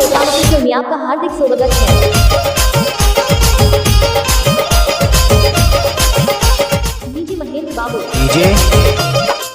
Programme official में आपका हार्दिक स्वागत है। डीजे महेंद्र बाबू डीजे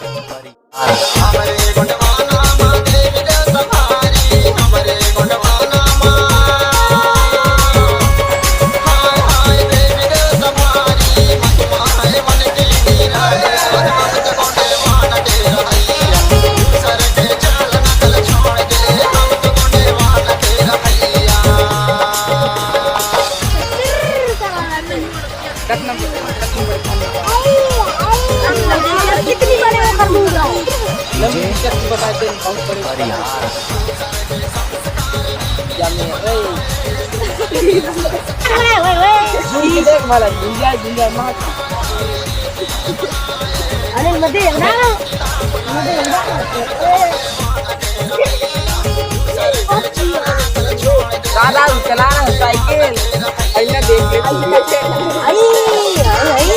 कितनी बड़े वो कर दूंगा अरे मजे ना चला रहा साइकिल देख ले